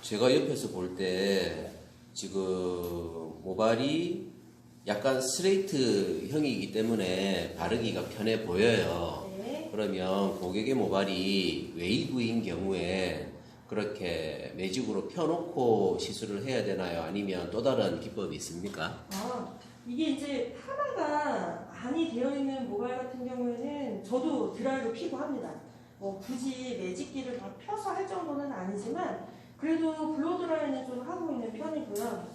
제가 옆에서 볼 때 지금 모발이 약간 스트레이트형이기 때문에 바르기가 편해 보여요. 네. 그러면 고객의 모발이 웨이브인 경우에 그렇게 매직으로 펴놓고 시술을 해야 되나요? 아니면 또 다른 기법이 있습니까? 이게 이제 파마가 많이 되어 있는 모발 같은 경우에는 저도 드라이로 피고 합니다. 굳이 매직기를 다 펴서 할 정도는 아니지만 그래도 블로드라인은 좀 하고 있는 편이고요.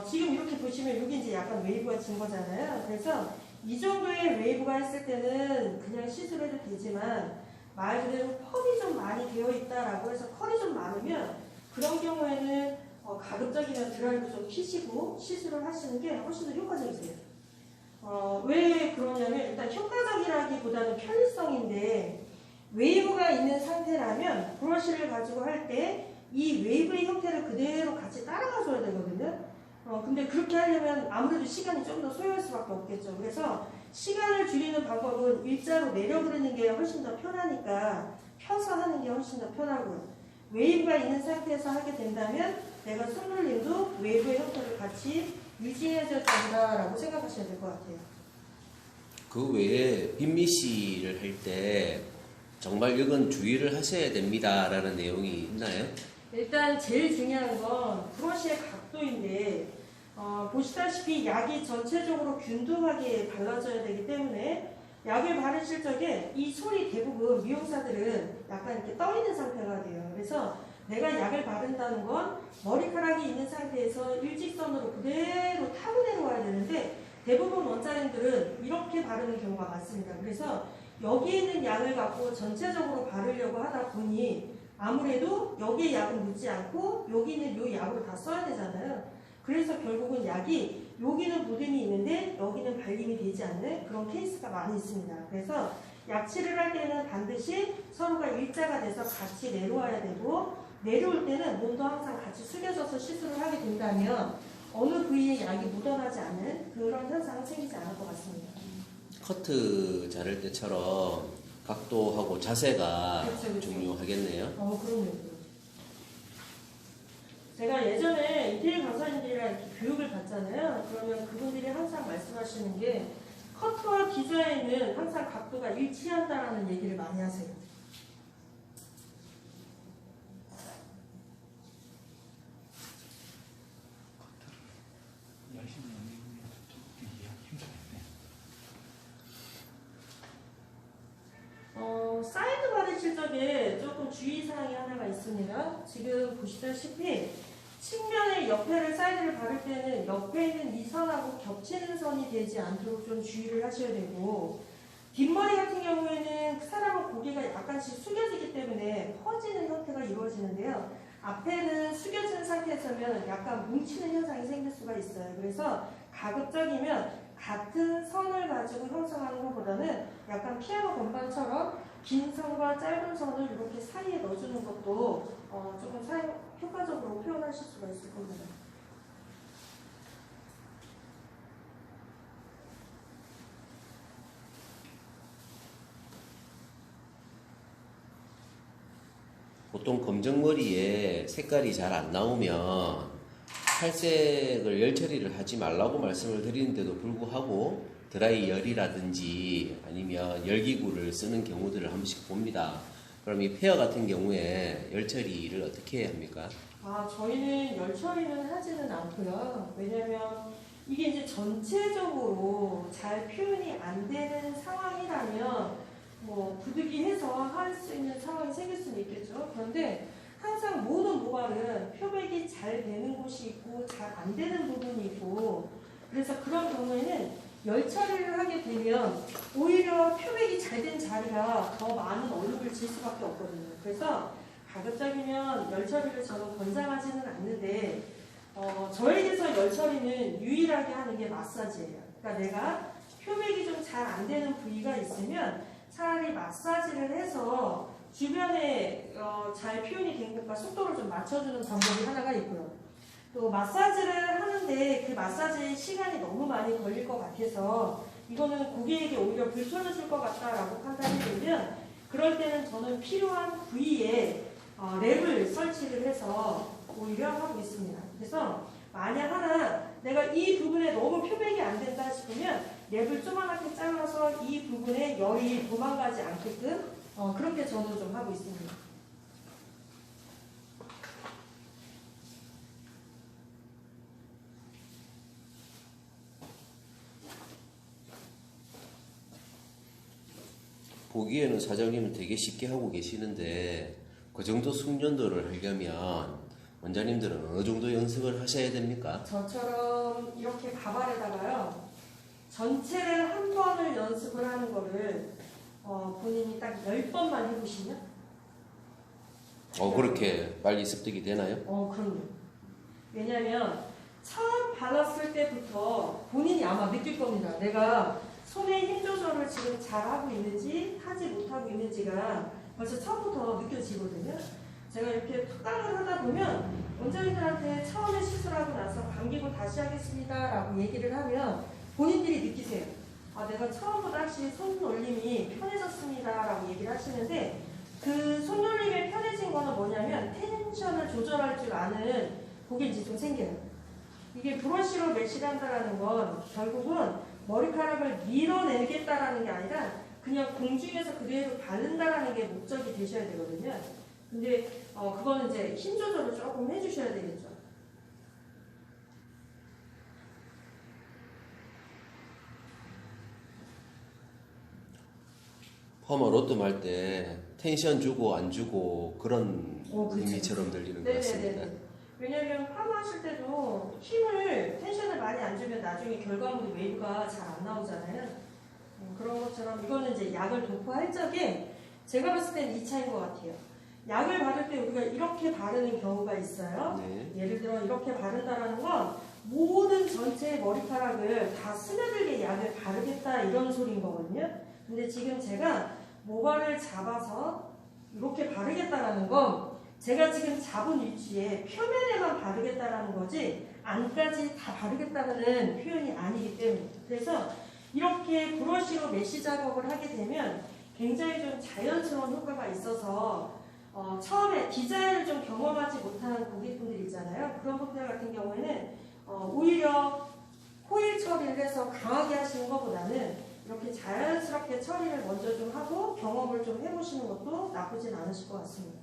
지금 이렇게 보시면 여기 이제 약간 웨이브가 진 거잖아요. 그래서 이 정도의 웨이브가 했을 때는 그냥 시술해도 되지만 말 그대로 펄이 좀 많이 되어 있다라고 해서 컬이 좀 많으면 그런 경우에는 가급적이면 드라이브 좀 키시고 시술을 하시는 게 훨씬 더 효과적이세요. 왜 그러냐면 일단 효과적이라기보다는 편리성인데 웨이브가 있는 상태라면 브러쉬를 가지고 할 때 이 웨이브의 형태를 그대로 같이 따라가 줘야 되거든요. 근데 그렇게 하려면 아무래도 시간이 좀 더 소요할 수밖에 없겠죠. 그래서 시간을 줄이는 방법은 일자로 내려 그리는 게 훨씬 더 편하니까 펴서 하는 게 훨씬 더 편하고요. 웨이브가 있는 상태에서 하게 된다면 내가 손놀림도 웨이브의 형태를 같이 유지해줘야 된다라고 생각하셔야 될 것 같아요. 그 외에 빗미시를 할 때 정말 이건 주의를 하셔야 됩니다라는 내용이 있나요? 일단 제일 중요한 건 브러쉬의 각도인데 보시다시피 약이 전체적으로 균등하게 발라져야 되기 때문에 약을 바르실 적에 이 손이 대부분 미용사들은 약간 이렇게 떠 있는 상태가 돼요. 그래서 내가 약을 바른다는 건 머리카락이 있는 상태에서 일직선으로 그대로 타고 내려와야 되는데 대부분 원장님들은 이렇게 바르는 경우가 많습니다. 그래서 여기에 있는 약을 갖고 전체적으로 바르려고 하다 보니 아무래도 여기에 약은 묻지 않고 여기는 이 약으로 다 써야 되잖아요. 그래서 결국은 약이 여기는 무듬이 있는데 여기는 발림이 되지 않는 그런 케이스가 많이 있습니다. 그래서 약치를 할 때는 반드시 서로가 일자가 돼서 같이 내려와야 되고 내려올 때는 몸도 항상 같이 숙여져서 시술을 하게 된다면 어느 부위에 약이 묻어나지 않는 그런 현상은 생기지 않을 것 같습니다. 커트 자를 때처럼 각도하고 자세가 그렇죠. 중요하겠네요. 그럼요. 제가 예전에 인테리어 강사님들이랑 이렇게 교육을 받잖아요. 그러면 그분들이 항상 말씀하시는 게 커트와 디자인은 항상 각도가 일치한다라는 얘기를 많이 하세요. 사이드 바르실 적에 조금 주의사항이 하나가 있습니다. 지금 보시다시피 측면의 옆에를 사이드를 바를 때는 옆에 있는 이 선하고 겹치는 선이 되지 않도록 좀 주의를 하셔야 되고 뒷머리 같은 경우에는 사람은 고개가 약간씩 숙여지기 때문에 퍼지는 형태가 이루어지는데요. 앞에는 숙여진 상태에서면 약간 뭉치는 현상이 생길 수가 있어요. 그래서 가급적이면 같은 선을 가지고 형성하는 것보다는 약간 피아노 건반처럼 긴 선과 짧은 선을 이렇게 사이에 넣어주는 것도 조금 효과적으로 표현하실 수가 있을 겁니다. 보통 검정머리에 색깔이 잘 안 나오면 탈색을 열 처리를 하지 말라고 말씀을 드리는데도 불구하고 드라이열이라든지 아니면 열기구를 쓰는 경우들을 한 번씩 봅니다. 그럼 이 페어 같은 경우에 열 처리를 어떻게 해야 합니까? 저희는 열 처리는 하지는 않고요. 왜냐면 이게 이제 전체적으로 잘 표현이 안 되는 상황이라면 부득이해서 할 수 있는 상황이 생길 수는 있겠죠. 그런데 항상 모든 모발은 표백이 잘 되는 곳이 있고 잘 안 되는 부분이 있고 그래서 그런 경우에는 열 처리를 하게 되면 오히려 표백이 잘 된 자리가 더 많은 얼룩을 질 수밖에 없거든요. 그래서 가급적이면 열 처리를 저는 권장하지는 않는데 저에게서 열 처리는 유일하게 하는 게 마사지예요. 그러니까 내가 표백이 좀 잘 안 되는 부위가 있으면 차라리 마사지를 해서 주변에 잘 표현이 된 곳과 속도를 좀 맞춰주는 방법이 하나가 있고요. 또 마사지를 하는데 그 마사지 시간이 너무 많이 걸릴 것 같아서 이거는 고객에게 오히려 불편을 줄 것 같다라고 판단이 들면 그럴 때는 저는 필요한 부위에 랩을 설치를 해서 오히려 하고 있습니다. 그래서 만약 하나 내가 이 부분에 너무 표백이 안 된다 싶으면 랩을 조그맣게 잘라서 이 부분에 열이 도망가지 않게끔 그렇게 저는 좀 하고 있습니다. 보기에는 사장님은 되게 쉽게 하고 계시는데 그 정도 숙련도를 하려면 원장님들은 어느 정도 연습을 하셔야 됩니까? 저처럼 이렇게 가발에다가요 전체를 한 번을 연습을 하는 거를 본인이 딱 10번만 해보시면 그렇게 빨리 습득이 되나요? 그럼요. 왜냐하면 처음 발랐을 때부터 본인이 아마 느낄 겁니다. 내가 손의 힘 조절을 지금 잘하고 있는지 하지 못하고 있는지가 벌써 처음부터 느껴지거든요. 제가 이렇게 툭당을 하다 보면 원장님들한테 처음에 시술하고 나서 감기고 다시 하겠습니다 라고 얘기를 하면 본인들이 느끼세요. 내가 처음보다 확실히 손 올림이 편해졌습니다 라고 얘기를 하시는데 그 손 올림이 편해진 거는 뭐냐면 텐션을 조절할 줄 아는 그게 이제 좀 생겨요. 이게 브러쉬로 메시를 한다는 건 결국은 머리카락을 밀어내겠다라는 게 아니라 그냥 공중에서 그대로 바른다라는 게 목적이 되셔야 되거든요. 근데 그거는 이제 힘 조절을 조금 해주셔야 되겠죠. 퍼머 로또 할 때 텐션 주고 안 주고 그런 그렇죠. 의미처럼 들리는 것 같습니다. 왜냐면 파마하실 때도 힘을 텐션을 많이 안 주면 나중에 결과물이 웨이브가 잘 안 나오잖아요. 그런 것처럼 이거는 이제 약을 도포할 적에 제가 봤을 땐 2차인 것 같아요. 약을 바를 때 우리가 이렇게 바르는 경우가 있어요. 네. 예를 들어 이렇게 바른다라는 건 모든 전체 머리카락을 다 스며들게 약을 바르겠다 이런 소리인 거거든요. 근데 지금 제가 모발을 잡아서 이렇게 바르겠다라는 건 제가 지금 잡은 위치에 표면에만 바르겠다라는 거지 안까지 다 바르겠다는 표현이 아니기 때문에 그래서 이렇게 브러쉬로 메쉬 작업을 하게 되면 굉장히 좀 자연스러운 효과가 있어서 처음에 디자인을 좀 경험하지 못한 고객분들 있잖아요. 그런 분들 같은 경우에는 오히려 코일 처리를 해서 강하게 하시는 것보다는 이렇게 자연스럽게 처리를 먼저 좀 하고 경험을 좀 해보시는 것도 나쁘진 않으실 것 같습니다.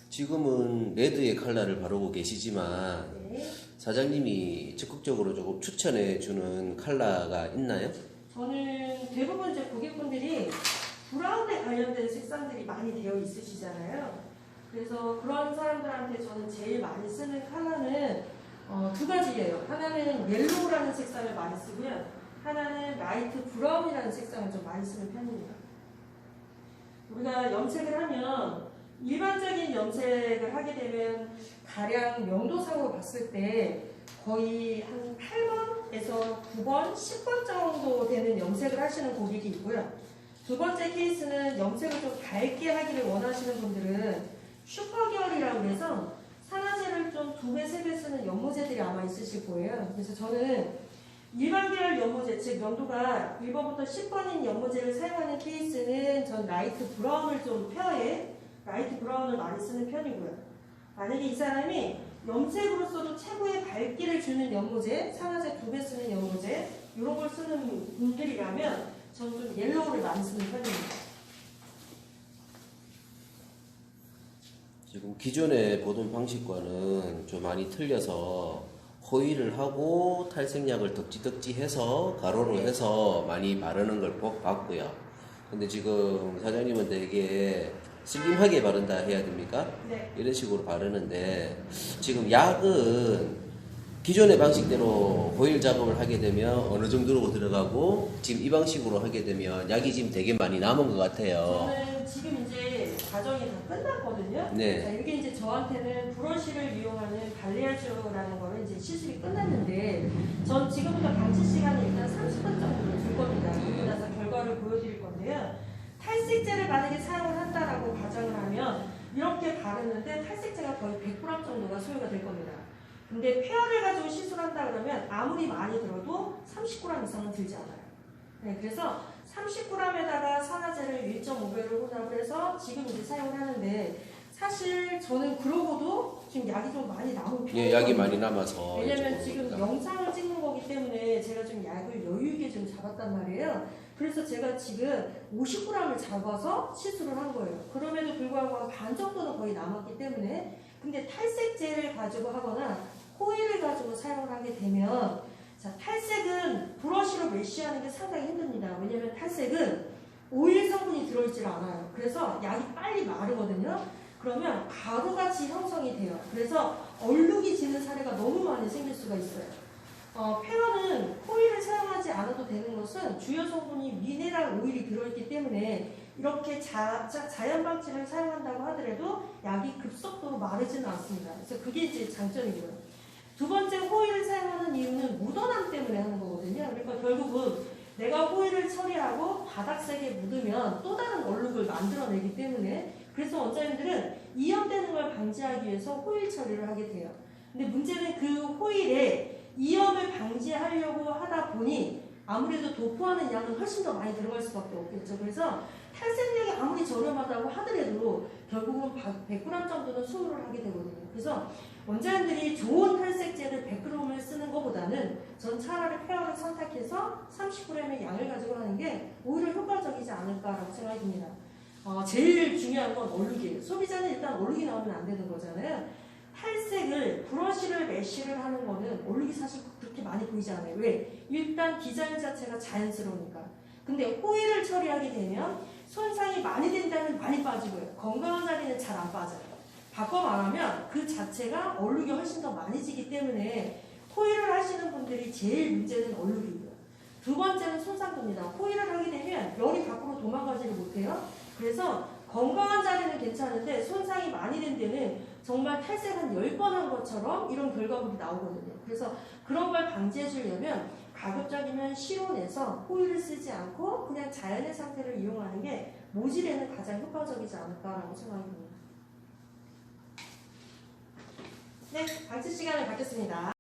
지금은 레드의 컬러를 바르고 계시지만 네. 사장님이 적극적으로 조금 추천해 주는 컬러가 있나요? 저는 대부분 이제 고객분들이 브라운에 관련된 색상들이 많이 되어 있으시잖아요. 그래서 그런 사람들한테 저는 제일 많이 쓰는 컬러는 두 가지예요. 하나는 옐로우라는 색상을 많이 쓰고요. 하나는 라이트 브라운이라는 색상을 좀 많이 쓰는 편입니다. 우리가 염색을 하면 일반적인 염색을 하게 되면 가량 명도상으로 봤을 때 거의 한 8번에서 9번, 10번 정도 되는 염색을 하시는 고객이 있고요. 두 번째 케이스는 염색을 좀 밝게 하기를 원하시는 분들은 슈퍼계열이라고 해서 산화제를 좀 2배, 3배 쓰는 연모제들이 아마 있으실 거예요. 그래서 저는 일반 계열 연모제, 즉 연도가 1번부터 10번인 연모제를 사용하는 케이스는 전 라이트 브라운을 좀 페어에 라이트 브라운을 많이 쓰는 편이고요. 만약에 이 사람이 염색으로서도 최고의 밝기를 주는 연모제, 산화제 2배 쓰는 연모제 이런 걸 쓰는 분들이라면 저는 좀 옐로우를 많이 쓰는 편입니다. 지금 기존에 보던 방식과는 좀 많이 틀려서 호일을 하고 탈색약을 덕지덕지 해서 가로로 해서 많이 바르는 걸 봤고요. 근데 지금 사장님은 되게 슬림하게 바른다 해야 됩니까? 네. 이런 식으로 바르는데 지금 약은 기존의 방식대로 호일 작업을 하게 되면 어느 정도로 들어가고 지금 이 방식으로 하게 되면 약이 지금 되게 많이 남은 것 같아요. 저는 지금 이제 과정이 다 끝났거든요. 네. 자, 이게 이제 저한테는 브러쉬를 이용하는 발레아주라는 거는 이제 시술이 끝났는데 전 지금부터 방치 시간을 일단 30분 정도를 줄 겁니다. 그리고 나서 결과를 보여드릴 건데요. 탈색제를 만약에 사용을 한다라고 가정을 하면 이렇게 바르는데 탈색제가 거의 100g 정도가 소요가 될 겁니다. 근데 페어를 가지고 시술한다 그러면 아무리 많이 들어도 30g 이상은 들지 않아요. 네, 그래서 30g에다가 산화제를 1.5 1.5배를 혼합을 해서 지금 이제 사용을 하는데 사실 저는 그러고도 지금 약이 좀 많이 남은 편이에요. 예, 약이 많이 남아서. 왜냐면 여쭤보는 지금 겁니다. 영상을 찍는 거기 때문에 제가 좀 약을 여유 있게 좀 잡았단 말이에요. 그래서 제가 지금 50g을 잡아서 시술을 한 거예요. 그럼에도 불구하고 한 반 정도는 거의 남았기 때문에 근데 탈색제를 가지고 하거나 호일을 가지고 사용을 하게 되면 자, 탈색은 브러쉬로 메쉬하는 게 상당히 힘듭니다. 왜냐면 탈색은 오일 성분이 들어있질 않아요. 그래서 약이 빨리 마르거든요. 그러면 가루같이 형성이 돼요. 그래서 얼룩이 지는 사례가 너무 많이 생길 수가 있어요. 페어는 호일을 사용하지 않아도 되는 것은 주요 성분이 미네랄 오일이 들어있기 때문에 이렇게 자연 방치를 사용한다고 하더라도 약이 급속도로 마르지는 않습니다. 그래서 그게 이제 장점이고요. 두 번째 호일을 사용하는 이유는 묻어남 때문에 하는 거거든요. 그러니까 결국은 내가 호일을 처리하고 바닥색에 묻으면 또 다른 얼룩을 만들어내기 때문에 그래서 원장님들은 이염되는 걸 방지하기 위해서 호일 처리를 하게 돼요. 근데 문제는 그 호일에 이염을 방지하려고 하다 보니 아무래도 도포하는 양은 훨씬 더 많이 들어갈 수밖에 없겠죠. 그래서 탈색약이 아무리 저렴하다고 하더라도 결국은 100g 정도는 소모를 하게 되거든요. 그래서 원장님들이 좋은 탈색제를 100g을 쓰는 것보다는 전 차라리 페어를 선택해서 30g의 양을 가지고 하는 게 오히려 효과적이지 않을까라고 생각이 듭니다. 제일 중요한 건 얼룩이에요. 소비자는 일단 얼룩이 나오면 안 되는 거잖아요. 탈색을 브러쉬를 메쉬를 하는 거는 얼룩이 사실 그렇게 많이 보이지 않아요. 왜? 일단 디자인 자체가 자연스러우니까. 근데 호일을 처리하게 되면 손상이 많이 된다면 많이 빠지고요. 건강한 자리는 잘 안 빠져요. 바꿔 말하면 그 자체가 얼룩이 훨씬 더 많이 지기 때문에 호일을 하시는 분들이 제일 문제는 얼룩이고요. 두 번째는 손상도입니다. 호일을 하게 되면 열이 밖으로 도망가지를 못해요. 그래서 건강한 자리는 괜찮은데 손상이 많이 된 데는 정말 탈색 한 10번 한 것처럼 이런 결과물이 나오거든요. 그래서 그런 걸 방지해 주려면 가급적이면 실온에서 호일을 쓰지 않고 그냥 자연의 상태를 이용하는 게 모질에는 가장 효과적이지 않을까라고 생각이 듭니다. 네, 강추 시간을 갖겠습니다.